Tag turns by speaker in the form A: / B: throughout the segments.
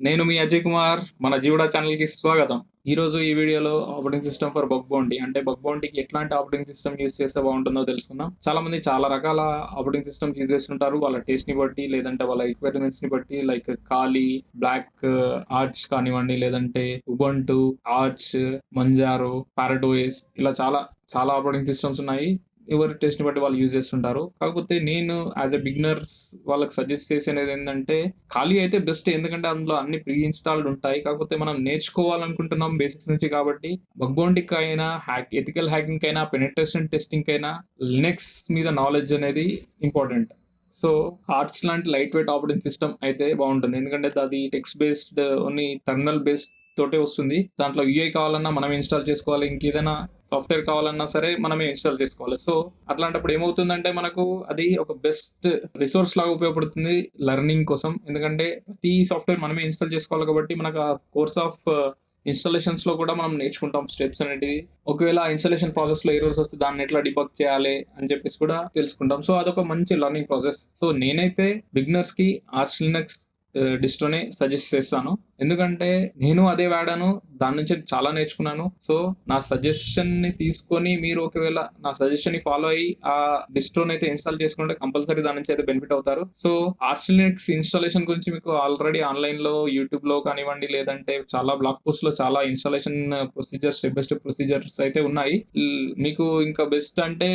A: నేను మీ అజయ్ కుమార్. మన జీవుడా ఛానల్కి స్వాగతం. ఈ రోజు ఈ వీడియోలో operating system for bug bounty అంటే బగ్ బౌంటీకి ఎట్లాంటి ఆపరేటింగ్ సిస్టమ్ యూస్ చేస్తే బాగుంటుందో తెలుసుకుందాం. చాలా మంది చాలా రకాల ఆపరేటింగ్ సిస్టమ్స్ యూజ్ చేస్తుంటారు, వాళ్ళ టేస్ట్ ని బట్టి లేదంటే వాళ్ళ రిక్వైర్మెంట్స్ ని బట్టి. లైక్ కాలీ, బ్లాక్ ఆర్చ్ కానివ్వండి, లేదంటే ఉబంటు, ఆర్చ్, మంజారో, పారాడోయిస్, ఇలా చాలా చాలా ఆపరేటింగ్ సిస్టమ్స్ ఉన్నాయి. ఎవరి టేస్ట్ ని బట్టి వాళ్ళు యూజ్ చేస్తుంటారు. కాకపోతే నేను యాజ్ ఎ బిగినర్స్ వాళ్ళకి సజెస్ట్ చేసేది ఏంటంటే ఖాళీ అయితే బెస్ట్, ఎందుకంటే అందులో అన్ని ప్రీ ఇన్స్టాల్డ్ ఉంటాయి. కాకపోతే మనం నేర్చుకోవాలనుకుంటున్నాం బేసిక్స్ నుంచి కాబట్టి బగ్ బౌంటీకి అయినా, ఎథికల్ హ్యాకింగ్ అయినా, పెనిట్రేషన్ టెస్టింగ్ అయినా లినక్స్ మీద నాలెడ్జ్ అనేది ఇంపార్టెంట్. సో ఆర్చ్ లాంటి లైట్ వెయిట్ ఆపరేటింగ్ సిస్టమ్ అయితే బాగుంటుంది, ఎందుకంటే అది text based only terminal based తోటే వస్తుంది. దాంట్లో యూఐ కావాలన్నా మనమే ఇన్స్టాల్ చేసుకోవాలి, ఇంకేదైనా సాఫ్ట్వేర్ కావాలన్నా సరే మనమే ఇన్స్టాల్ చేసుకోవాలి. సో అట్లాంటప్పుడు ఏమవుతుందంటే మనకు అది ఒక బెస్ట్ రిసోర్స్ లాగా ఉపయోగపడుతుంది లెర్నింగ్ కోసం, ఎందుకంటే ప్రతి సాఫ్ట్వేర్ మనమే ఇన్స్టాల్ చేసుకోవాలి కాబట్టి మనకు ఆ కోర్స్ ఆఫ్ ఇన్స్టాలేషన్స్ లో కూడా మనం నేర్చుకుంటాం స్టెప్స్ అనేటివి. ఒకవేళ ఇన్స్టాలేషన్ ప్రాసెస్ లో ఎర్రర్స్ వస్తే దాన్ని ఎట్లా డిబగ్ చేయాలి అని చెప్పేసి కూడా తెలుసుకుంటాం. సో అదొక మంచి లెర్నింగ్ ప్రాసెస్. సో నేనైతే బిగినర్స్ కి ఆర్చ్ లినక్స్ డిస్ట్రోనే సజెస్ట్ చేస్తాను, ఎందుకంటే నేను అదే వాడాను, దాని నుంచి చాలా నేర్చుకున్నాను. సో నా సజెషన్ ని తీసుకొని మీరు ఒకవేళ నా సజెషన్ ని ఫాలో అయ్యి ఆ డిస్ట్రోన్ అయితే ఇన్స్టాల్ చేసుకుంటే కంపల్సరీ దాని నుంచి అయితే బెనిఫిట్ అవుతారు. సో ఆర్చ్ లినక్స్ ఇన్స్టాలేషన్ గురించి మీకు ఆల్రెడీ ఆన్లైన్ లో యూట్యూబ్ లో కానివ్వండి, లేదంటే చాలా బ్లాగ్ పోస్ట్ లో చాలా installation procedure, step by step procedures అయితే ఉన్నాయి. మీకు ఇంకా బెస్ట్ అంటే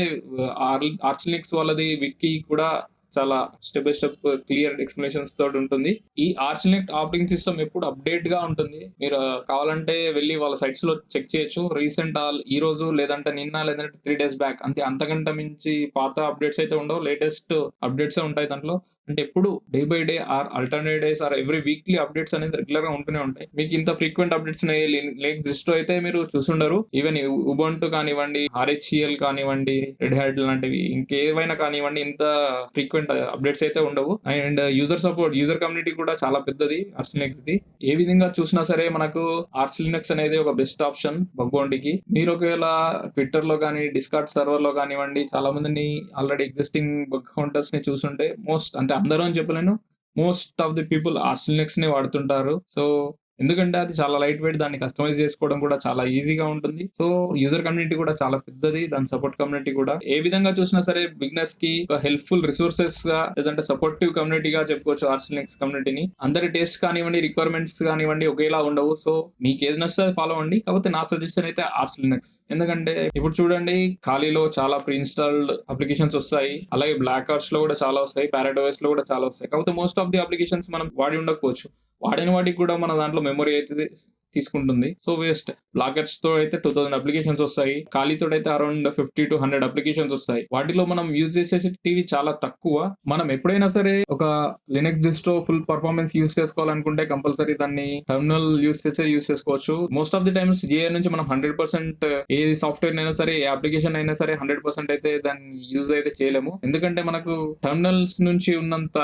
A: ఆర్చ్ లినక్స్ వాళ్ళది విక్కీ కూడా చాలా step by step clear explanations తోటి ఉంటుంది. ఈ ఆర్చ్ లినక్స్ ఆపరేటింగ్ సిస్టమ్ ఎప్పుడు అప్డేట్ గా ఉంటుంది. మీరు కావాలంటే వెళ్ళి వాళ్ళ సైట్స్ లో చెక్ చేయొచ్చు. రీసెంట్ ఈ రోజు లేదంటే నిన్న లేదంటే 3 days బ్యాక్ అంతే, అంతకంటే మించి పాత అప్డేట్స్ అయితే ఉండవు, లేటెస్ట్ అప్డేట్స్ ఉంటాయి దాంట్లో. అంటే ఎప్పుడు day by day or alternate days or every weekly updates అనేది రెగ్యులర్ గా ఉంటూనే ఉంటాయి. మీకు ఇంత ఫ్రీక్వెంట్ అప్డేట్స్ లినక్స్ డిస్ట్రో అయితే మీరు చూసుండరు. ఈవెన్ ఉబంటు కానివ్వండి, ఆర్హెచ్సిఎల్ కానివ్వండి, రెడ్ హ్యాట్ లాంటివి ఇంకేవైనా కానివ్వండి, ఇంత ఫ్రీక్వెంట్ అప్డేట్స్ అయితే ఉండవు. అండ్ యూజర్ కమ్యూనిటీ కూడా చాలా పెద్దది ఆర్చ్ లినక్స్ ది. ఏ విధంగా చూసినా సరే మనకు ఆర్చ్ లినక్స్ అనేది ఒక బెస్ట్ ఆప్షన్ బగ్ బౌంటీకి. మీరు ఒకవేళ ట్విట్టర్ లో కానీ, డిస్కార్డ్ సర్వర్ లో కానివ్వండి, చాలా మందిని ఆల్రెడీ ఎగ్జిస్టింగ్ బగ్ కౌంటర్స్ ని చూసుంటే అంటే అందరూ అని చెప్పలేను, most of the people arch Linux ని వాడుతుంటారు. సో ఎందుకంటే అది చాలా లైట్ వెయిట్, దాన్ని కస్టమైజ్ చేసుకోవడం కూడా చాలా ఈజీగా ఉంటుంది. సో యూజర్ కమ్యూనిటీ కూడా చాలా పెద్దది, దాని సపోర్ట్ కమ్యూనిటీ కూడా. ఏ విధంగా చూసినా సరే బిగినర్స్ కి ఒక హెల్ప్ఫుల్ రిసోర్సెస్ గా లేదంటే సపోర్టివ్ కమ్యూనిటీగా చెప్పుకోవచ్చు ఆర్చ్ లినక్స్ కమ్యూనిటీని. అందరి టేస్ట్ కానివ్వండి, రిక్వైర్మెంట్స్ కానివ్వండి ఒకేలా ఉండవు. సో మీకు ఏది నచ్చితే ఫాలో అవ్వండి. కాకపోతే నా సజెషన్ అయితే ఆర్చ్ లినక్స్, ఎందుకంటే ఇప్పుడు చూడండి ఖాళీలో చాలా ప్రీ ఇన్స్టాల్డ్ అప్లికేషన్స్ వస్తాయి, అలాగే బ్లాక్ ఆర్చ్ లో కూడా చాలా వస్తాయి, పారాడోయిస్ లో కూడా చాలా వస్తాయి. కాకపోతే మోస్ట్ ఆఫ్ ది అప్లికేషన్స్ మనం వాడి ఉండకపోవచ్చు, వాడిన వాటికి కూడా మన దాంట్లో మెమరీ అయితే తీసుకుంటుంది. So waste. బ్లాకెట్స్ తో అయితే 2000 అప్లికేషన్స్ వస్తాయి, ఖాళీతో అయితే అరౌండ్ 50 to 100 అప్లికేషన్స్ వస్తాయి. వాటిలో మనం యూజ్ చేసే టీవీ చాలా తక్కువ. మనం ఎప్పుడైనా సరే ఒక Linux distro full performance use చేసుకోవాలనుకుంటే కంపల్సరీ దాన్ని టర్మినల్ యూజ్ చేసుకోవచ్చు. Most of the times GI నుంచి మనం 100% ఏ సాఫ్ట్వేర్ అయినా సరే, ఏ అప్లికేషన్ అయినా సరే 100% అయితే దాన్ని యూజ్ అయితే చేయలేము, ఎందుకంటే మనకు టర్మినల్స్ నుంచి ఉన్నంత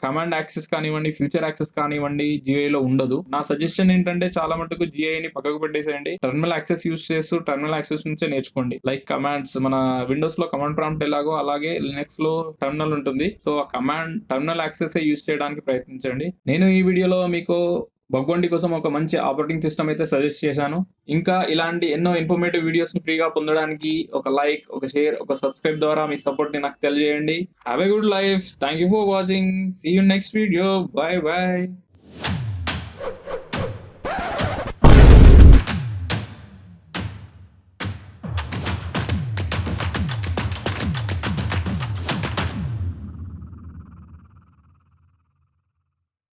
A: కమాండ్ యాక్సెస్ కానివ్వండి, ఫ్యూచర్ యాక్సెస్ కానివ్వండి జిఐ లో ఉండదు. నా సజెషన్ ఏంటంటే చాలా మటుకు జిఐ ని పక్కకు పెట్టేసేయండి, టర్మినల్ యాక్సెస్ యూజ్ చేస్తూ టర్మినల్ యాక్సెస్ నుంచే నేర్చుకోండి. లైక్ కమాండ్స్, మన విండోస్ లో కమాండ్ ప్రాంప్ట్ ఎలాగో అలాగే లినక్స్ లో టర్మినల్ ఉంటుంది. సో ఆ టర్మినల్ యాక్సెస్ యూజ్ చేయడానికి ప్రయత్నించండి. నేను ఈ వీడియోలో మీకు బగ్ బౌంటీ కోసం ఒక మంచి ఆపరేటింగ్ సిస్టమ్ అయితే సజెస్ట్ చేశాను. ఇంకా ఇలాంటి ఎన్నో ఇన్ఫర్మేటివ్ వీడియోస్ ని ఫ్రీగా పొందడానికి ఒక లైక్, ఒక షేర్, ఒక సబ్స్క్రైబ్ ద్వారా మీ సపోర్ట్ ని నాకు తెలియజేయండి. Have a good life. Thank you for watching. See you next video. Bye by.